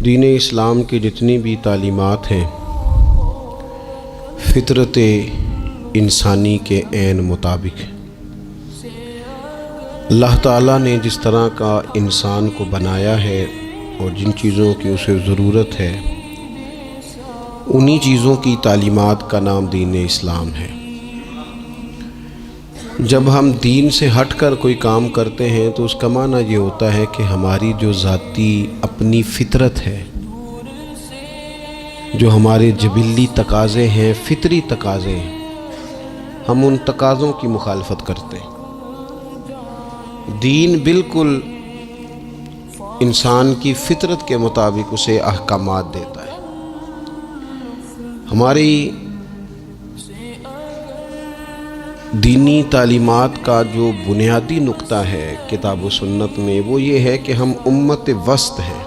دین اسلام کی جتنی بھی تعلیمات ہیں فطرت انسانی کے عین مطابق ہیں۔ اللہ تعالیٰ نے جس طرح کا انسان کو بنایا ہے اور جن چیزوں کی اسے ضرورت ہے انہی چیزوں کی تعلیمات کا نام دین اسلام ہے۔ جب ہم دین سے ہٹ کر کوئی کام کرتے ہیں تو اس کا معنی یہ ہوتا ہے کہ ہماری جو ذاتی اپنی فطرت ہے، جو ہمارے جبلی تقاضے ہیں، فطری تقاضے ہیں، ہم ان تقاضوں کی مخالفت کرتے ہیں۔ دین بالکل انسان کی فطرت کے مطابق اسے احکامات دیتا ہے۔ ہماری دینی تعلیمات کا جو بنیادی نقطہ ہے کتاب و سنت میں وہ یہ ہے کہ ہم امت وسط ہیں،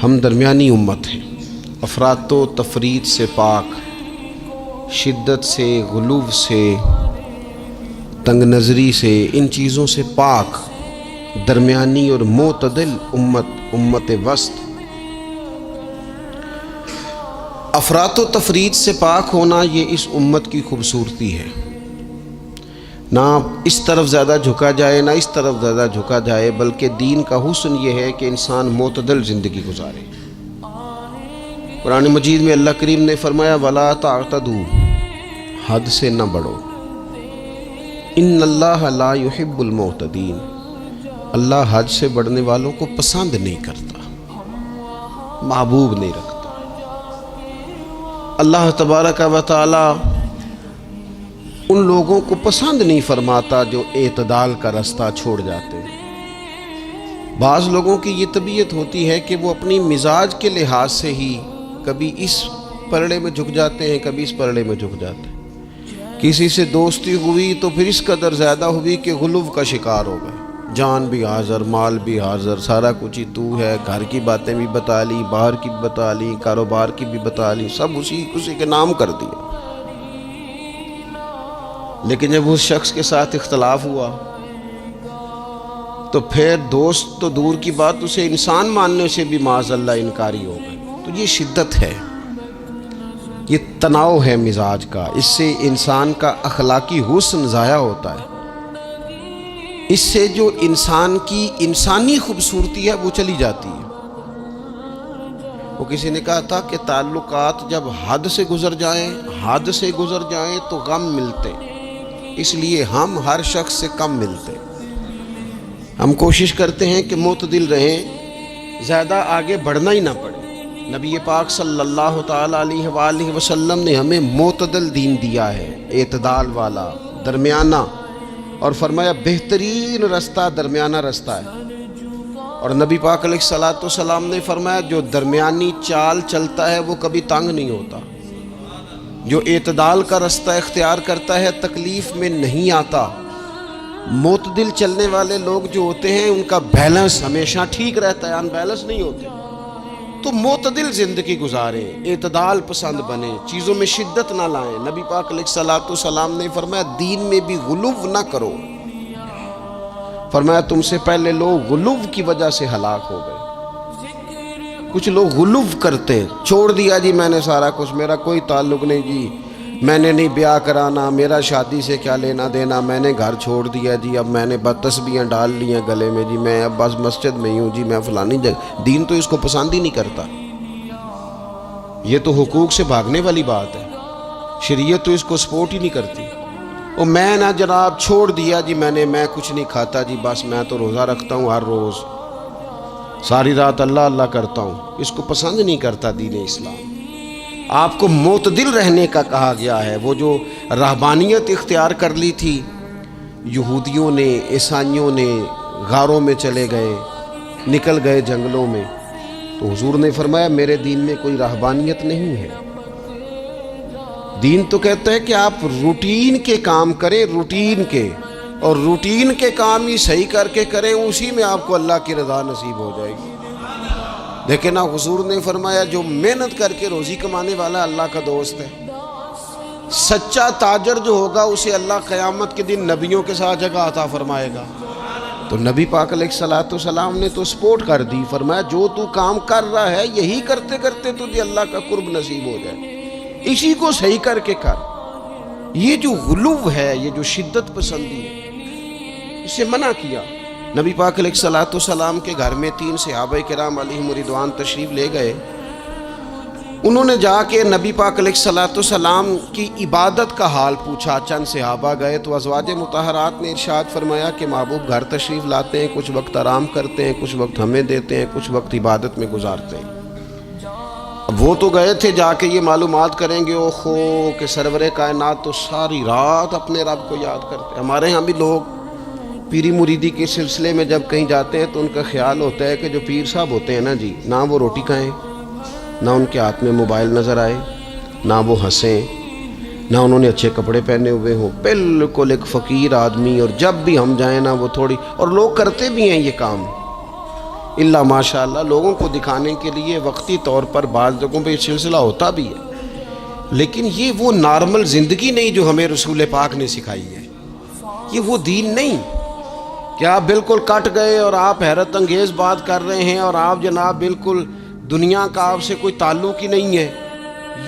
ہم درمیانی امت ہیں، افراط و تفریط سے پاک، شدت سے، غلو سے، تنگ نظری سے، ان چیزوں سے پاک، درمیانی اور معتدل امت وسط۔ افراط و تفریط سے پاک ہونا یہ اس امت کی خوبصورتی ہے۔ نہ اس طرف زیادہ جھکا جائے نہ اس طرف زیادہ جھکا جائے، بلکہ دین کا حسن یہ ہے کہ انسان معتدل زندگی گزارے۔ قرآن مجید میں اللہ کریم نے فرمایا وَلَا تَعْتَدُوا، حد سے نہ بڑھو، ان اللہ لا يحب المعتدین، اللہ حد سے بڑھنے والوں کو پسند نہیں کرتا، محبوب نہیں رکھتا۔ اللہ تبارک و تعالی ان لوگوں کو پسند نہیں فرماتا جو اعتدال کا رستہ چھوڑ جاتے ہیں۔ بعض لوگوں کی یہ طبیعت ہوتی ہے کہ وہ اپنی مزاج کے لحاظ سے ہی کبھی اس پلڑے میں جھک جاتے ہیں، کبھی اس پلڑے میں جھک جاتے ہیں۔ کسی سے دوستی ہوئی تو پھر اس قدر زیادہ ہوئی کہ غلو کا شکار ہو گئے، جان بھی حاضر، مال بھی حاضر، سارا کچھ ہی تو ہے، گھر کی باتیں بھی بتا لی، باہر کی بھی بتا لی، کاروبار کی بھی بتا لی، سب اسی کے نام کر دیا۔ لیکن جب اس شخص کے ساتھ اختلاف ہوا تو پھر دوست تو دور کی بات، اسے انسان ماننے سے بھی معاذ اللہ انکاری ہو گئے۔ تو یہ شدت ہے، یہ تناؤ ہے مزاج کا، اس سے انسان کا اخلاقی حسن ضائع ہوتا ہے، اس سے جو انسان کی انسانی خوبصورتی ہے وہ چلی جاتی ہے۔ وہ کسی نے کہا تھا کہ تعلقات جب حد سے گزر جائیں تو غم ملتے، اس لیے ہم ہر شخص سے کم ملتے۔ ہم کوشش کرتے ہیں کہ معتدل رہیں، زیادہ آگے بڑھنا ہی نہ پڑے۔ نبی پاک صلی اللہ تعالی علیہ وآلہ وسلم نے ہمیں معتدل دین دیا ہے، اعتدال والا، درمیانہ، اور فرمایا بہترین رستہ درمیانہ رستہ ہے۔ اور نبی پاک علیہ الصلوۃ والسلام نے فرمایا جو درمیانی چال چلتا ہے وہ کبھی تنگ نہیں ہوتا، جو اعتدال کا رستہ اختیار کرتا ہے تکلیف میں نہیں آتا۔ معتدل چلنے والے لوگ جو ہوتے ہیں ان کا بیلنس ہمیشہ ٹھیک رہتا ہے، ان بیلنس نہیں ہوتے۔ تو معتدل زندگی گزاریں، اعتدال پسند بنیں، چیزوں میں شدت نہ لائیں۔ نبی پاک علیہ الصلوۃ والسلام نے فرمایا دین میں بھی غلو نہ کرو، فرمایا تم سے پہلے لوگ غلو کی وجہ سے ہلاک ہو گئے۔ کچھ لوگ غلو کرتے، چھوڑ دیا جی میں نے سارا کچھ، میرا کوئی تعلق نہیں جی، میں نے نہیں بیاہ کرانا، میرا شادی سے کیا لینا دینا، میں نے گھر چھوڑ دیا جی، اب میں نے بس تسبیحاں ڈال لی ہیں گلے میں جی، میں اب بس مسجد میں ہی ہوں جی، میں فلانی جگہ۔ دین تو اس کو پسند ہی نہیں کرتا، یہ تو حقوق سے بھاگنے والی بات ہے، شریعت تو اس کو سپورٹ ہی نہیں کرتی۔ اور میں نہ جناب چھوڑ دیا جی میں کچھ نہیں کھاتا جی، بس میں تو روزہ رکھتا ہوں ہر روز، ساری رات اللہ اللہ کرتا ہوں، اس کو پسند نہیں کرتا دین اسلام۔ آپ کو معتدل رہنے کا کہا گیا ہے۔ وہ جو رہبانیت اختیار کر لی تھی یہودیوں نے، عیسائیوں نے، غاروں میں چلے گئے، نکل گئے جنگلوں میں، تو حضور نے فرمایا میرے دین میں کوئی رہبانیت نہیں ہے۔ دین تو کہتا ہے کہ آپ روٹین کے کام کریں، روٹین کے، اور روٹین کے کام ہی صحیح کر کے کریں، اسی میں آپ کو اللہ کی رضا نصیب ہو جائے گی۔ لیکن حضور نے فرمایا جو محنت کر کے روزی کمانے والا اللہ کا دوست ہے، سچا تاجر جو ہوگا اسے اللہ قیامت کے دن نبیوں کے ساتھ جگہ عطا فرمائے گا۔ تو نبی پاک علیہ الصلوۃ والسلام نے تو سپورٹ کر دی، فرمایا جو تو کام کر رہا ہے یہی کرتے کرتے تجھے اللہ کا قرب نصیب ہو جائے، اسی کو صحیح کر کے کر۔ یہ جو غلو ہے، یہ جو شدت پسندی ہے، اسے منع کیا۔ نبی پاک علیہ الصلوۃ والسلام کے گھر میں 3 صحابہ کرام علیہم رضوان تشریف لے گئے۔ انہوں نے جا کے نبی پاک علیہ الصلوۃ والسلام کی عبادت کا حال پوچھا۔ چند صحابہ گئے تو ازواج مطہرات نے ارشاد فرمایا کہ محبوب گھر تشریف لاتے ہیں، کچھ وقت آرام کرتے ہیں، کچھ وقت ہمیں دیتے ہیں، کچھ وقت عبادت میں گزارتے ہیں۔ اب وہ تو گئے تھے جا کے یہ معلومات کریں گے اوہو کہ سرور کائنات تو ساری رات اپنے رب کو یاد کرتے ہیں۔ ہمارے ہاں بھی لوگ پیری مریدی کے سلسلے میں جب کہیں جاتے ہیں تو ان کا خیال ہوتا ہے کہ جو پیر صاحب ہوتے ہیں نا جی، نہ وہ روٹی کھائیں، نہ ان کے ہاتھ میں موبائل نظر آئے، نہ وہ ہنسیں، نہ انہوں نے اچھے کپڑے پہنے ہوئے ہوں، بالکل ایک فقیر آدمی، اور جب بھی ہم جائیں نا وہ تھوڑی، اور لوگ کرتے بھی ہیں یہ کام اللہ ماشاء اللہ، لوگوں کو دکھانے کے لیے وقتی طور پر بعض جگہوں پہ یہ سلسلہ ہوتا بھی ہے، لیکن یہ وہ نارمل زندگی نہیں جو ہمیں رسول پاک نے سکھائی ہے۔ یہ وہ دین نہیں کہ آپ بالکل کٹ گئے اور آپ حیرت انگیز بات کر رہے ہیں اور آپ جناب بالکل دنیا کا آپ سے کوئی تعلق ہی نہیں ہے۔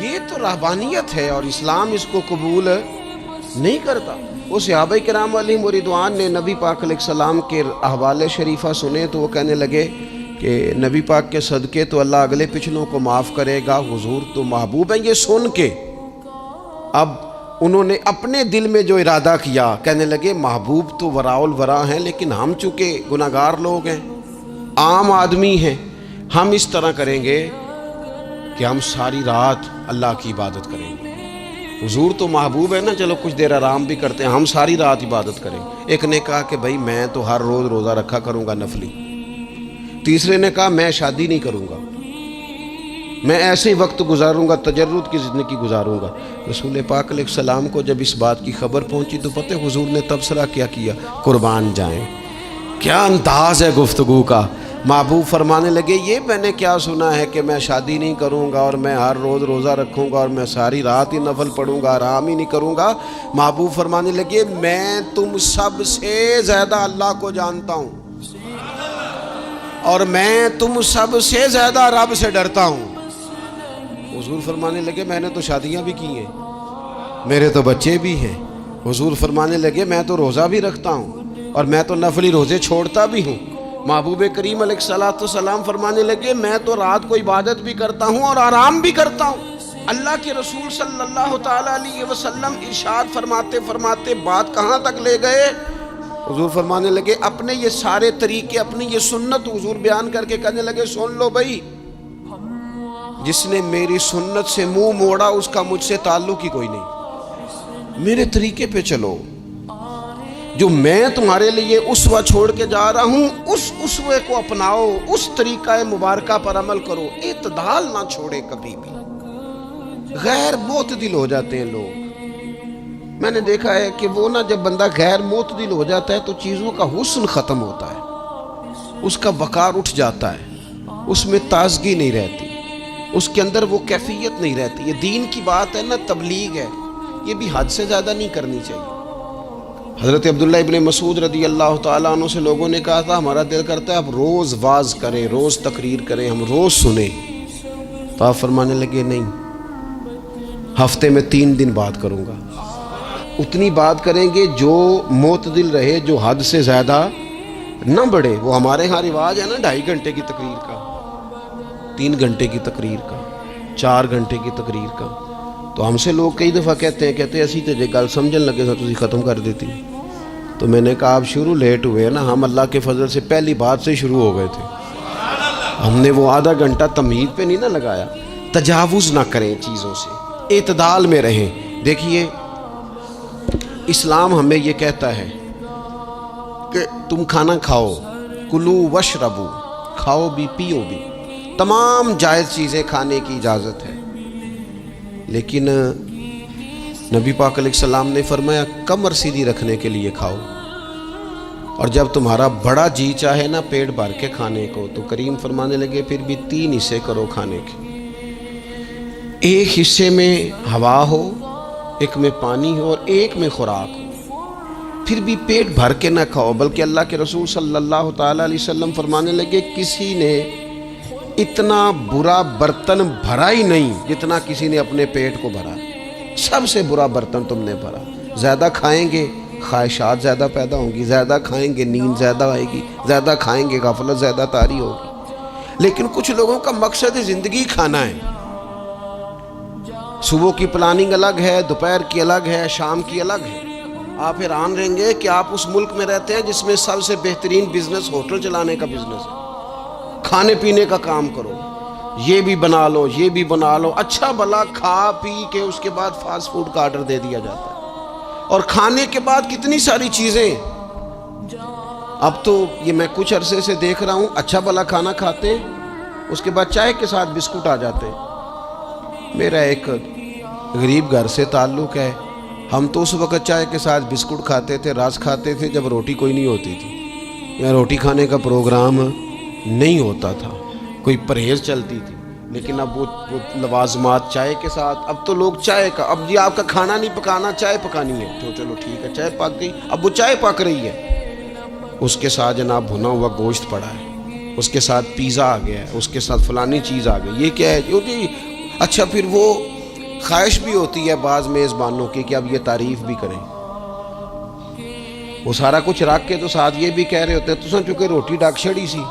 یہ تو رہبانیت ہے اور اسلام اس کو قبول نہیں کرتا۔ وہ صحابہ کرام علیہم رضوان نے نبی پاک علیہ السلام کے احوال شریفہ سنے تو وہ کہنے لگے کہ نبی پاک کے صدقے تو اللہ اگلے پچھلوں کو معاف کرے گا، حضور تو محبوب ہیں۔ یہ سن کے اب انہوں نے اپنے دل میں جو ارادہ کیا، کہنے لگے محبوب تو وراء الورا ہیں، لیکن ہم چونکہ گناہگار لوگ ہیں، عام آدمی ہیں، ہم اس طرح کریں گے کہ ہم ساری رات اللہ کی عبادت کریں گے۔ حضور تو محبوب ہے نا، چلو کچھ دیر آرام بھی کرتے ہیں، ہم ساری رات عبادت کریں۔ ایک نے کہا کہ بھائی میں تو ہر روز روزہ رکھا کروں گا نفلی۔ تیسرے نے کہا میں شادی نہیں کروں گا، میں ایسے ہی وقت گزاروں گا، تجرد کی زندگی گزاروں گا۔ رسول پاک علیہ السلام کو جب اس بات کی خبر پہنچی تو پتہ حضور نے تبصرہ کیا کیا؟ قربان جائیں، کیا انداز ہے گفتگو کا۔ محبوب فرمانے لگے یہ میں نے کیا سنا ہے کہ میں شادی نہیں کروں گا اور میں ہر روز روزہ رکھوں گا اور میں ساری رات ہی نفل پڑھوں گا، آرام ہی نہیں کروں گا۔ محبوب فرمانے لگے میں تم سب سے زیادہ اللہ کو جانتا ہوں اور میں تم سب سے زیادہ رب سے ڈرتا ہوں۔ حضور فرمانے لگے میں نے تو شادیاں بھی کی ہیں، میرے تو بچے بھی ہیں۔ حضور فرمانے لگے میں تو روزہ بھی رکھتا ہوں اور میں تو نفلی روزے چھوڑتا بھی ہوں۔ محبوب کریم علیہ الصلوۃ والسلام فرمانے لگے میں تو رات کو عبادت بھی کرتا ہوں اور آرام بھی کرتا ہوں۔ اللہ کے رسول صلی اللہ تعالیٰ علیہ وسلم ارشاد فرماتے فرماتے بات کہاں تک لے گئے؟ حضور فرمانے لگے اپنے یہ سارے طریقے، اپنی یہ سنت حضور بیان کر کے کہنے لگے سن لو بھائی، جس نے میری سنت سے منہ موڑا اس کا مجھ سے تعلق ہی کوئی نہیں، میرے طریقے پہ چلو، جو میں تمہارے لیے اسوہ چھوڑ کے جا رہا ہوں اس اسوے کو اپناؤ، اس طریقہ مبارکہ پر عمل کرو، اعتدال نہ چھوڑے کبھی بھی۔ غیر معتدل ہو جاتے ہیں لوگ، میں نے دیکھا ہے کہ وہ نا جب بندہ غیر معتدل ہو جاتا ہے تو چیزوں کا حسن ختم ہوتا ہے، اس کا وقار اٹھ جاتا ہے، اس میں تازگی نہیں رہتی، اس کے اندر وہ کیفیت نہیں رہتی۔ یہ دین کی بات ہے نا، تبلیغ ہے، یہ بھی حد سے زیادہ نہیں کرنی چاہیے۔ حضرت عبداللہ ابن مسعود رضی اللہ تعالیٰ عنہ سے لوگوں نے کہا تھا ہمارا دل کرتا ہے اب روز واز کریں، روز تقریر کریں، ہم روز سنیں، تو آپ فرمانے لگے نہیں، ہفتے میں 3 دن بات کروں گا، اتنی بات کریں گے جو معتدل رہے، جو حد سے زیادہ نہ بڑھے۔ وہ ہمارے ہاں رواج ہے نا 2.5 گھنٹے کی تقریر کا، 3 گھنٹے کی تقریر کا، 4 گھنٹے کی تقریر کا۔ تو ہم سے لوگ کئی دفعہ کہتے ہیں اسی تے جے گل سمجھن لگے تو تسی ختم کر دیتی۔ تو میں نے کہا آپ شروع لیٹ ہوئے نا، ہم اللہ کے فضل سے پہلی بات سے شروع ہو گئے تھے، ہم نے وہ آدھا گھنٹہ تمہید پہ نہیں نہ لگایا۔ تجاوز نہ کریں چیزوں سے، اعتدال میں رہیں۔ دیکھیے اسلام ہمیں یہ کہتا ہے کہ تم کھانا کھاؤ، کلو وشربو، کھاؤ بھی پیو بھی، تمام جائز چیزیں کھانے کی اجازت ہے، لیکن نبی پاک علیہ السلام نے فرمایا کمر سیدھی رکھنے کے لیے کھاؤ، اور جب تمہارا بڑا جی چاہے نا پیٹ بھر کے کھانے کو، تو کریم فرمانے لگے پھر بھی 3 حصے کرو کھانے کے، ایک حصے میں ہوا ہو، ایک میں پانی ہو اور ایک میں خوراک ہو، پھر بھی پیٹ بھر کے نہ کھاؤ، بلکہ اللہ کے رسول صلی اللہ تعالیٰ علیہ وسلم فرمانے لگے کسی نے اتنا برا برتن بھرا ہی نہیں جتنا کسی نے اپنے پیٹ کو بھرا۔ سب سے برا برتن تم نے بھرا۔ زیادہ کھائیں گے خواہشات زیادہ پیدا ہوں گی، زیادہ کھائیں گے نیند زیادہ آئے گی، زیادہ کھائیں گے غفلت زیادہ طاری ہوگی۔ لیکن کچھ لوگوں کا مقصد زندگی کھانا ہے، صبح کی پلاننگ الگ ہے، دوپہر کی الگ ہے، شام کی الگ ہے۔ آپ حیران رہیں گے کہ آپ اس ملک میں رہتے ہیں جس میں سب سے بہترین بزنس ہوٹل چلانے کا بزنس ہے، کھانے پینے کا کام کرو، یہ بھی بنا لو یہ بھی بنا لو، اچھا بھلا کھا پی کے اس کے بعد فاسٹ فوڈ کا آرڈر دے دیا جاتا ہے، اور کھانے کے بعد کتنی ساری چیزیں۔ اب تو یہ میں کچھ عرصے سے دیکھ رہا ہوں، اچھا بھلا کھانا کھاتے ہیں اس کے بعد چائے کے ساتھ بسکٹ آ جاتے ہیں۔ میرا ایک غریب گھر سے تعلق ہے، ہم تو اس وقت چائے کے ساتھ بسکٹ کھاتے تھے، رس کھاتے تھے جب روٹی کوئی نہیں ہوتی تھی، یا روٹی کھانے کا پروگرام نہیں ہوتا تھا، کوئی پرہیز چلتی تھی۔ لیکن اب وہ لوازمات چائے کے ساتھ، اب تو لوگ چائے کا، اب یہ آپ کا کھانا نہیں پکانا چائے پکانی ہے، تو چلو ٹھیک ہے چائے پک گئی، اب وہ چائے پک رہی ہے، اس کے ساتھ جناب بھنا ہوا گوشت پڑا ہے، اس کے ساتھ پیزا آ گیا ہے، اس کے ساتھ فلانی چیز آ گئی، یہ کیا ہے جی؟ اچھا پھر وہ خواہش بھی ہوتی ہے بعض میزبانوں کی کہ اب یہ تعریف بھی کریں، وہ سارا کچھ رکھ کے تو ساتھ یہ بھی کہہ رہے ہوتے ہیں تو چونکہ روٹی ڈاک چھڑی سی،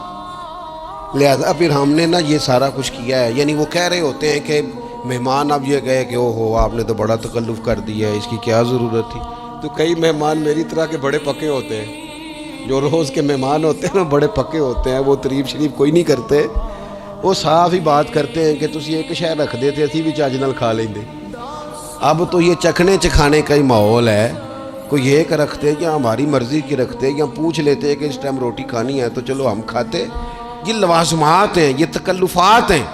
لہذا پھر ہم نے نا یہ سارا کچھ کیا ہے۔ یعنی وہ کہہ رہے ہوتے ہیں کہ مہمان اب یہ گئے کہ او ہو آپ نے تو بڑا تکلف کر دیا ہے، اس کی کیا ضرورت تھی۔ تو کئی مہمان میری طرح کے بڑے پکے ہوتے ہیں، جو روز کے مہمان ہوتے ہیں نا بڑے پکے ہوتے ہیں، وہ تعریف شریف کوئی نہیں کرتے، وہ صاف ہی بات کرتے ہیں کہ تسی ایک شے رکھ دیتے اسی بھی چج نال کھا لیندے۔ اب تو یہ چکھنے چکھانے کا ہی ماحول ہے، کوئی ایک رکھتے یا ہماری مرضی کی رکھتے یا پوچھ لیتے کہ اس ٹائم روٹی کھانی ہے تو چلو ہم کھاتے۔ یہ لوازمات ہیں، یہ تکلفات ہیں۔